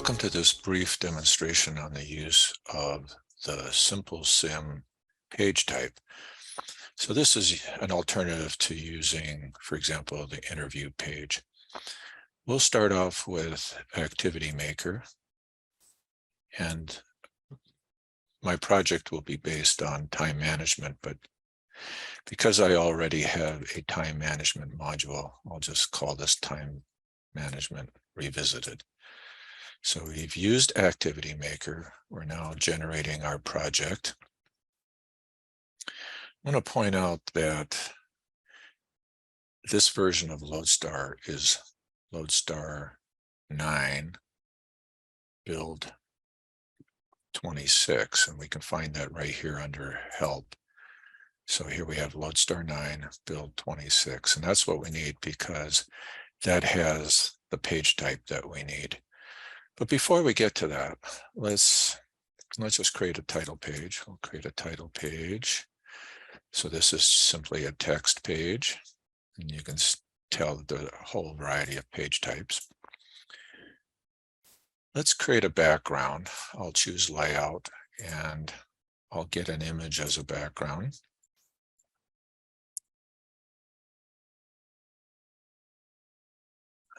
Welcome to this brief demonstration on the use of the SimpleSim page type. So this is an alternative to using, for example, the interview page. We'll start off with Activity Maker, and my project will be based on time management, but because I already have a time management module, I'll just call this Time Management Revisited. So we've used Activity Maker. We're now generating our project. I want to point out that this version of LodeStar is LodeStar 9 build 26, and we can find that right here under help. So here we have LodeStar 9 build 26, and that's what we need because that has the page type that we need. But before we get to that, let's just create a title page. We'll create a title page. So this is simply a text page, and you can tell the whole variety of page types. Let's create a background. I'll choose layout, and I'll get an image as a background.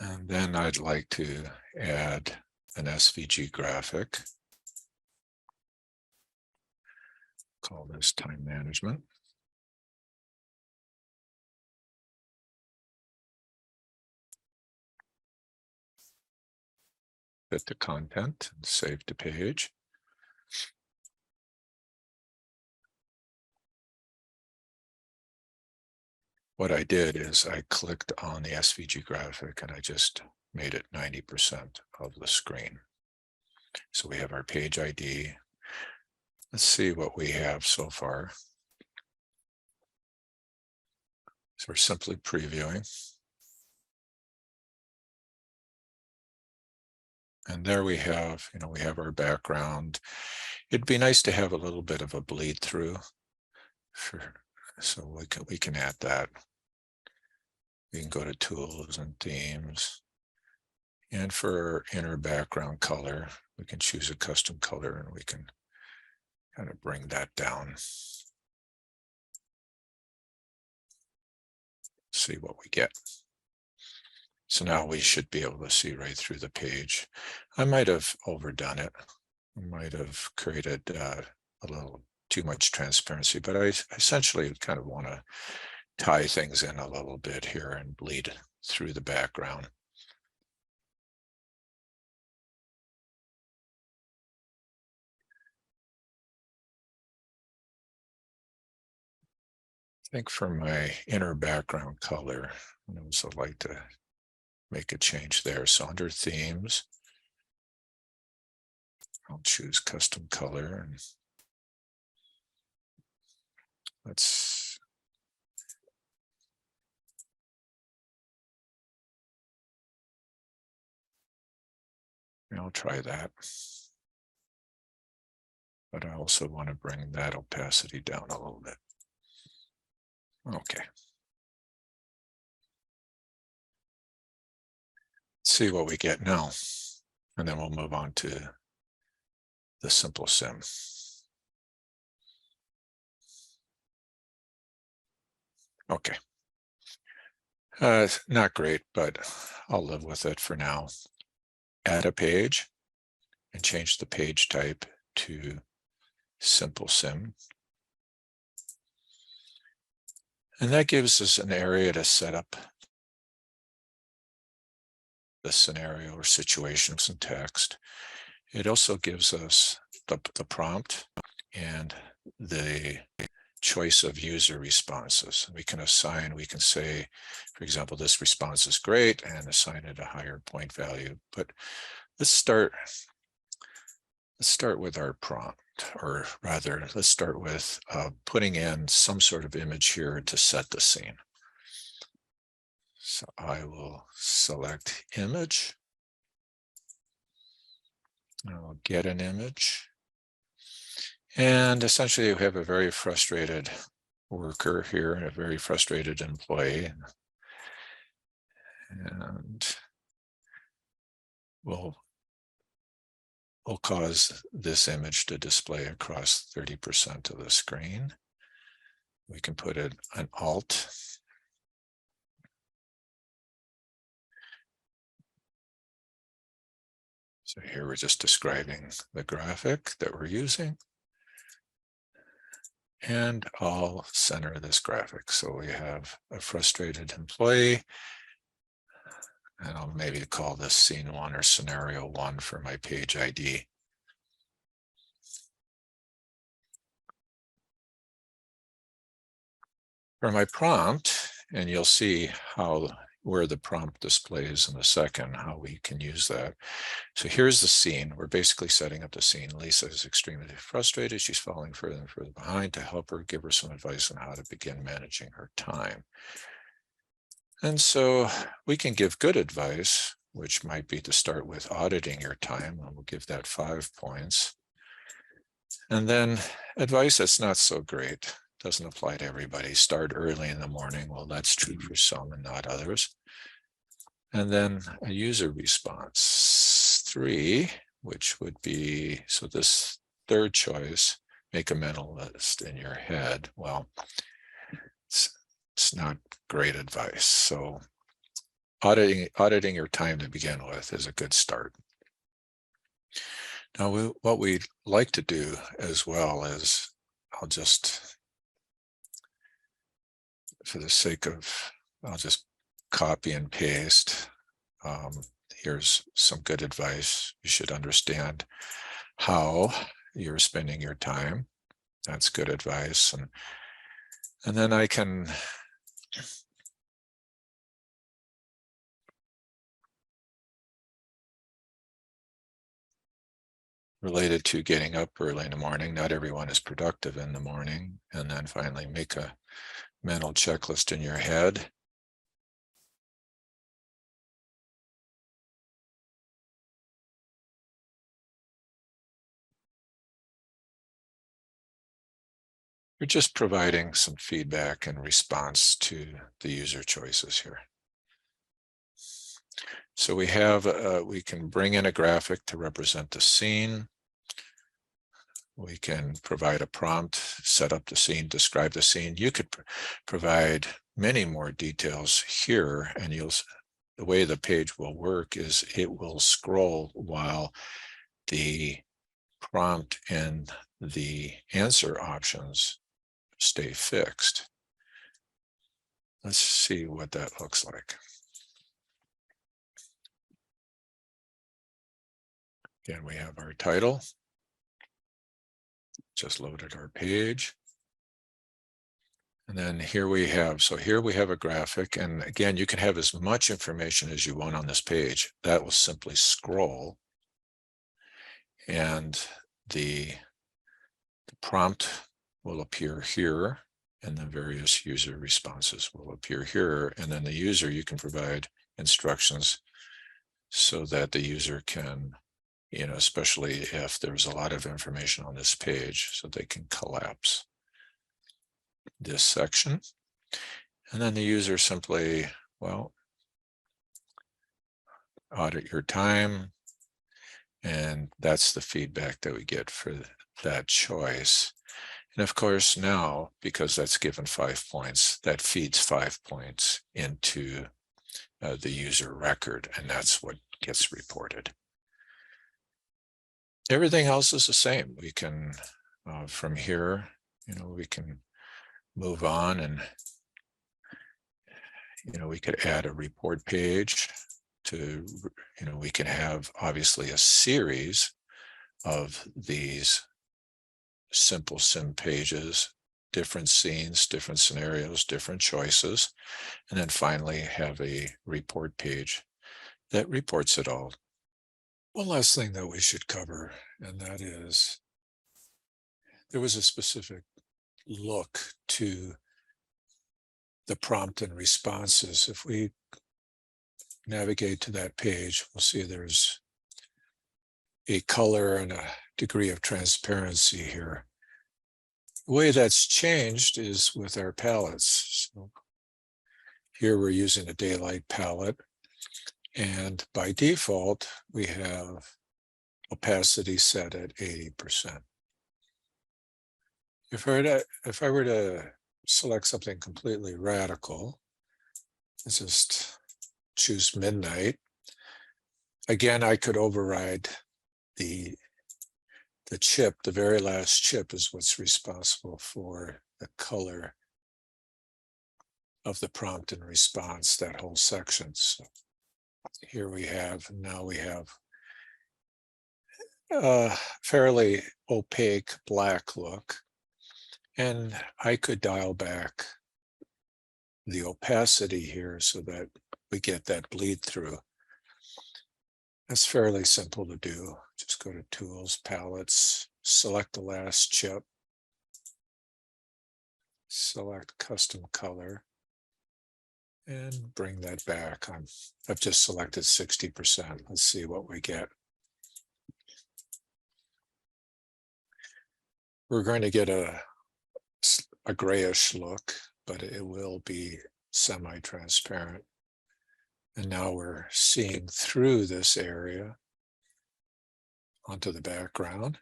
And then I'd like to add an SVG graphic. Call this time management. Fit the content and save to page. What I did is I clicked on the SVG graphic and I just made it 90% of the screen. So we have our page ID. Let's see what we have so far. So we're simply previewing. And there we have, we have our background. It'd be nice to have a little bit of a bleed through, so we can add that. We can go to Tools and Themes. And for inner background color, we can choose a custom color and we can kind of bring that down. See what we get. So now we should be able to see right through the page. I might have overdone it. I might have created a little too much transparency, but I essentially kind of want to tie things in a little bit here and bleed through the background. I think for my inner background color, I also like to make a change there. So under Themes, I'll choose Custom Color, and I'll try that. But I also want to bring that opacity down a little bit. Okay. Let's see what we get now, and then we'll move on to the SimpleSim. Okay. Not great, but I'll live with it for now. Add a page and change the page type to SimpleSim. And that gives us an area to set up the scenario or situation with some text. It also gives us the prompt and the choice of user responses. We can say, for example, this response is great, and assign it a higher point value. But let's start with our prompt, or rather, let's start with putting in some sort of image here to set the scene. So I will select image. I'll get an image. And essentially, we have a very frustrated worker here and a very frustrated employee. And we'll will cause this image to display across 30% of the screen. We can put it an Alt. So here we're just describing the graphic that we're using. And I'll center this graphic. So we have a frustrated employee, and I'll maybe call this scene 1 or scenario 1 for my page ID. For my prompt, and you'll see where the prompt displays in a second, how we can use that. So here's the scene. We're basically setting up the scene. Lisa is extremely frustrated. She's falling further and further behind. To help her, give her some advice on how to begin managing her time. And so we can give good advice, which might be to start with auditing your time, and we'll give that 5 points. And then advice that's not so great, doesn't apply to everybody. Start early in the morning. Well, that's true for some and not others. And then a user response 3, which would be, so this third choice, make a mental list in your head. Well, it's not great advice. So auditing your time to begin with is a good start. Now, what we'd like to do as well is, I'll just, for the sake of, I'll just copy and paste. Here's some good advice. You should understand how you're spending your time. That's good advice. And then I can related to getting up early in the morning. Not everyone is productive in the morning. And then finally make a mental checklist in your head. You're just providing some feedback in response to the user choices here. So we have, we can bring in a graphic to represent the scene. We can provide a prompt, set up the scene, describe the scene. You could provide many more details here, and the way the page will work is it will scroll while the prompt and the answer options stay fixed. Let's see what that looks like. Again, we have our title. Just loaded our page. And then here we have, so here we have a graphic. And again, you can have as much information as you want on this page. That will simply scroll. And the prompt will appear here, and the various user responses will appear here. And then the user, you can provide instructions so that the user can, especially if there's a lot of information on this page, so they can collapse this section. And then the user simply, well, audit your time. And that's the feedback that we get for that choice. And of course, now, because that's given 5 points, that feeds 5 points into the user record, and that's what gets reported. Everything else is the same. We can, from here, we can move on, and, we could add a report page to, we can have obviously a series of these SimpleSim pages, different scenes, different scenarios, different choices, and then finally have a report page that reports it all. One last thing that we should cover, and that is, there was a specific look to the prompt and responses. If we navigate to that page, we'll see there's a color and a degree of transparency here. The way that's changed is with our palettes. So here we're using a daylight palette, and by default, we have opacity set at 80%. If I were to select something completely radical, let's just choose midnight. Again, I could override the chip. The very last chip is what's responsible for the color of the prompt and response, that whole section. So here we have, now we have a fairly opaque black look. And I could dial back the opacity here so that we get that bleed through. That's fairly simple to do. Just go to Tools, Palettes, select the last chip, select Custom Color, and bring that back. I've just selected 60%. Let's see what we get. We're going to get a grayish look, but it will be semi-transparent. And now we're seeing through this area onto the background.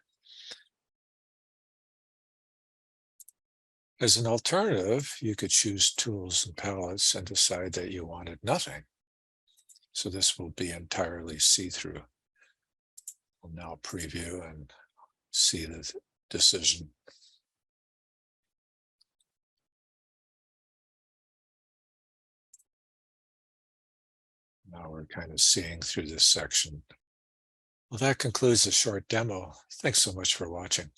As an alternative, you could choose Tools and Palettes and decide that you wanted nothing. So this will be entirely see-through. We'll now preview and see the decision. Now we're kind of seeing through this section. Well, that concludes the short demo. Thanks so much for watching.